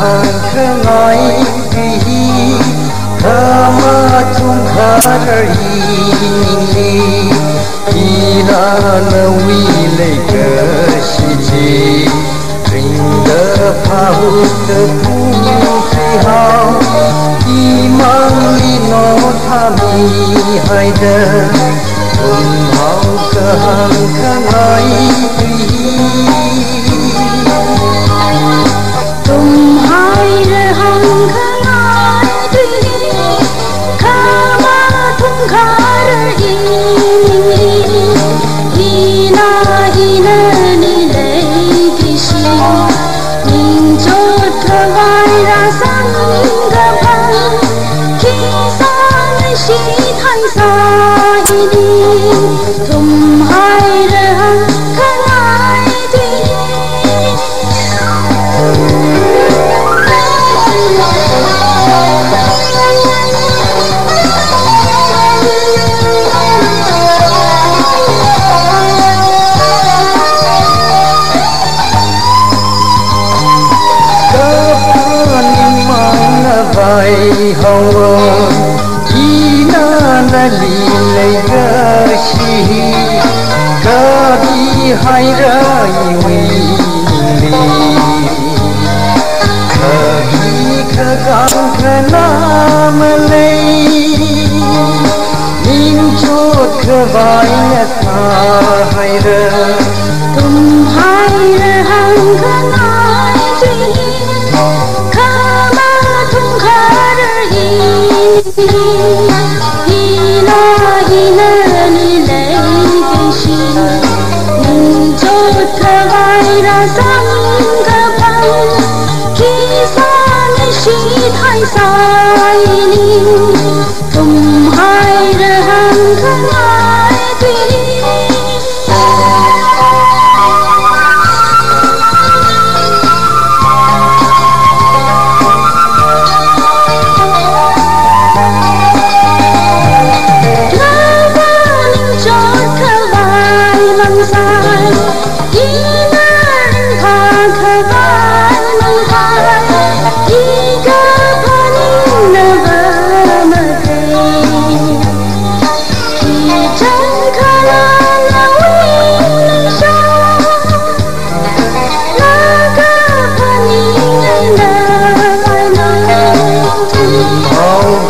hàng khơi đi kama chung khar hi ira na wi le ka shi ji rinda phau te tu si hao ki mang li no tha mi hai da hao ka hàng khơi đi hai rai wi li khabi khagam khanam lei ning chot khwai na tha hai ra tum hai ra hang khanai ji khama tum khar hi ina ina ni lei ke shi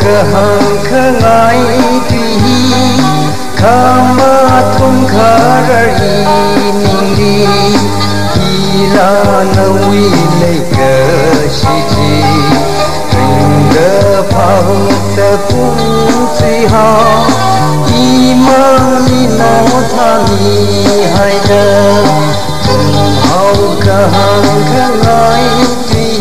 hang khangai tui khama thum kharari ningri ila nawi nei ka shiji ringa phau ta pung si ha imani no thani hai da hau ka hang khangai tui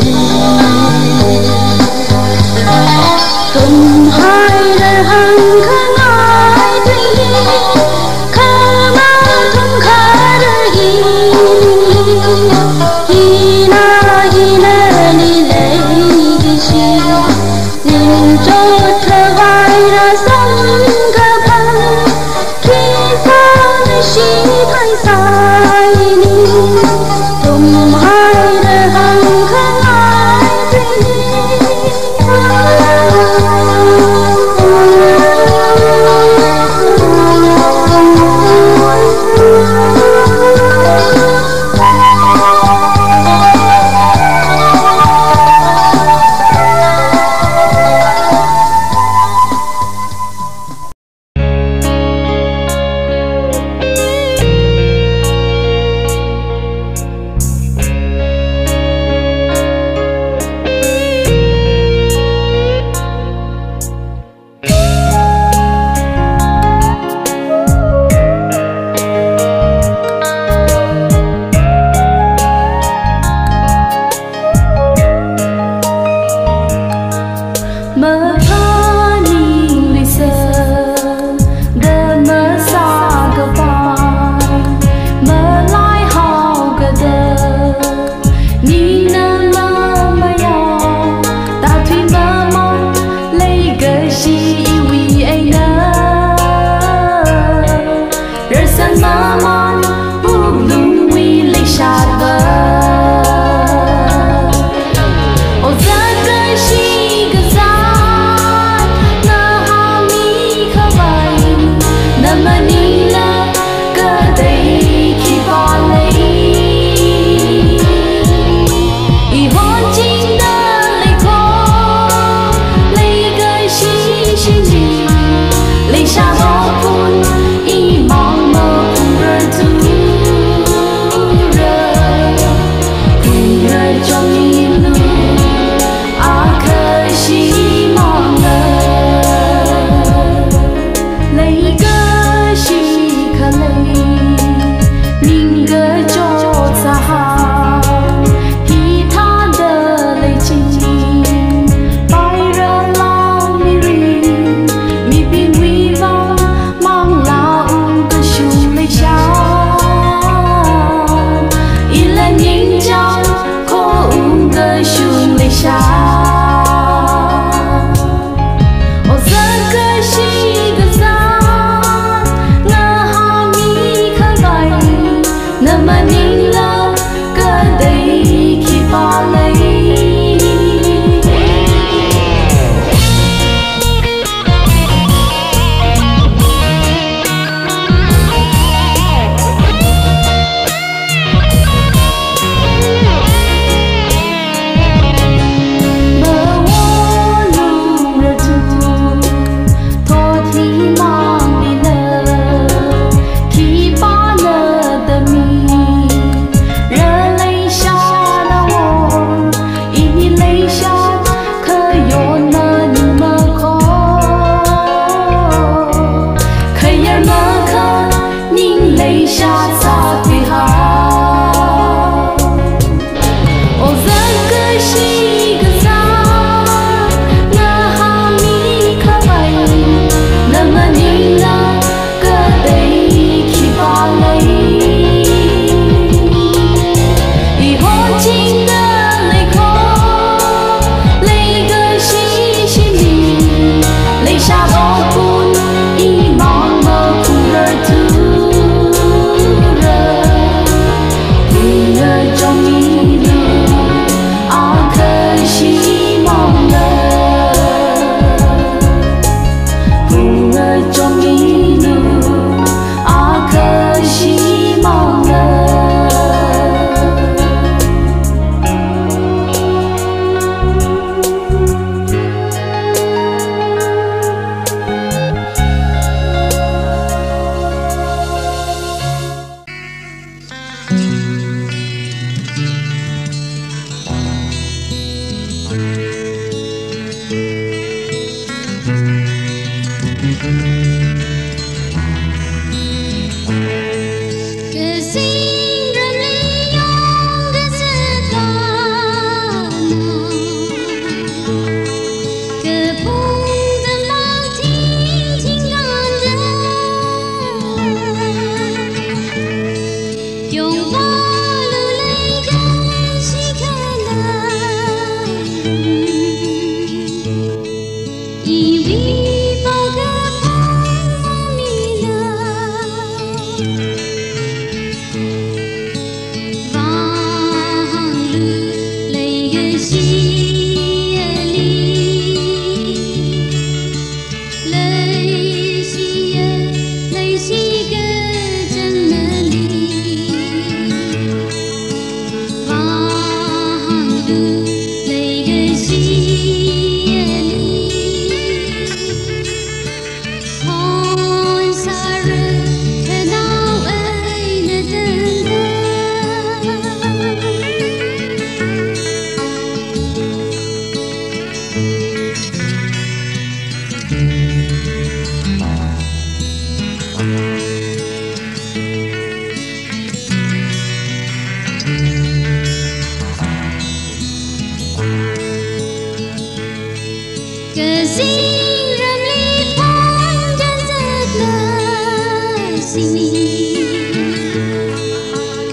Cờ riêng râm ly phong chân rất lời xin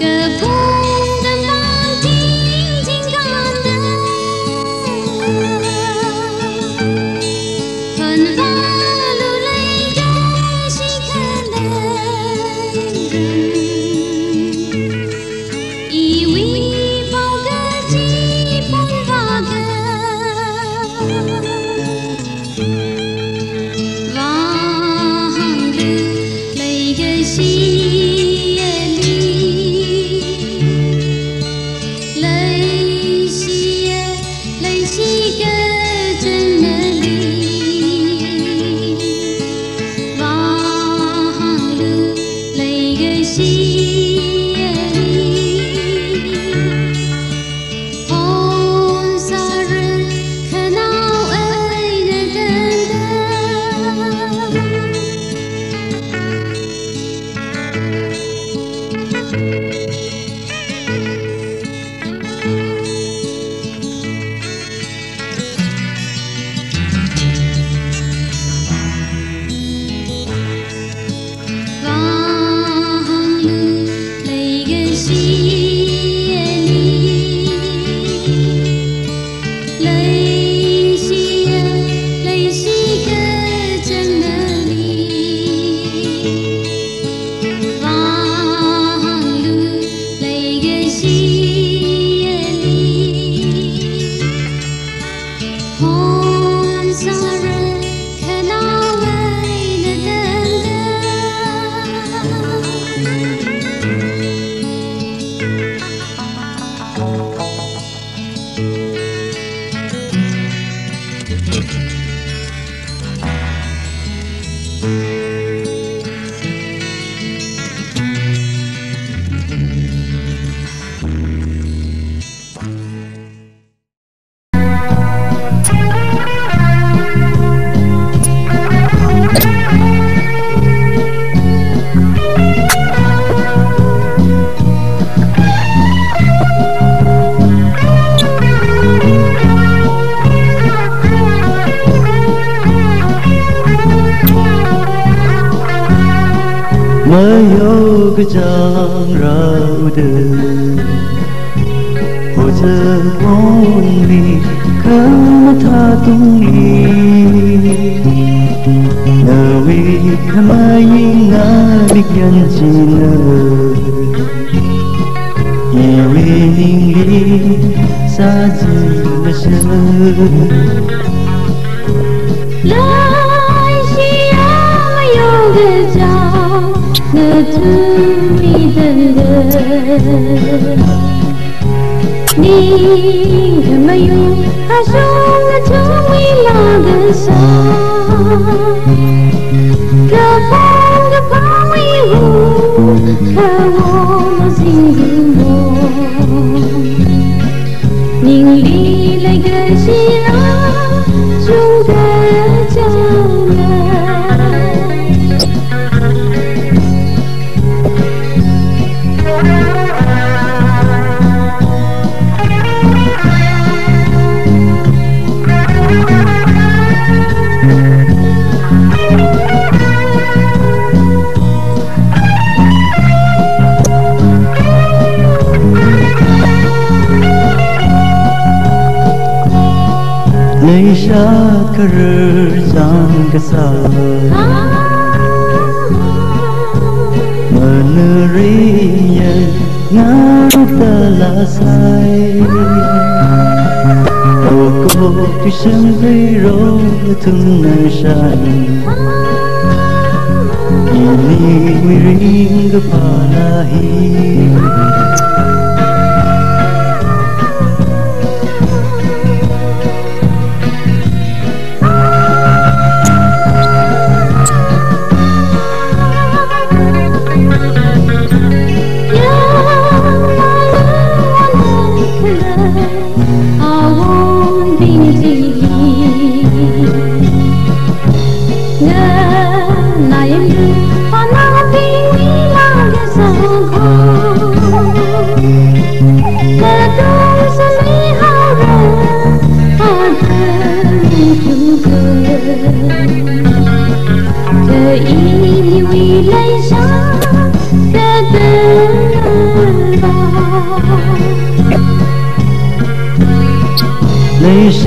cờ phong đâm vang tiếng chính con đời phần va lưu lấy cái chỉ khăn đời y uy bao cờ chỉ phong va cờ mới yêu cái trang rau đời hồ sơ ôn vì khám tha tung đi nở vì tham ai ngã biết nhân chi nở yêu linh đi xa gì mà sơ lời chỉ áo yêu cái trang ngờ thương đi dần dần Ning kemayu asung atumi lagasa Kapang wihu kawo masinggumo Ning li lai gasira chung gajana lấy sát cả rơi sang cả xa mà nửa riêng ngã ta là sai ô cô tuy sân thấy rõ thương nơi sai ini miring kepala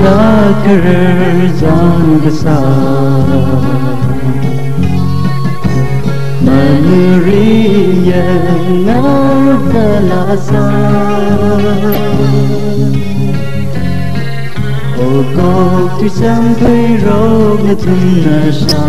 Sakar jang besar Manuri yang ngargalasa O kok tu sampai rog na tunasya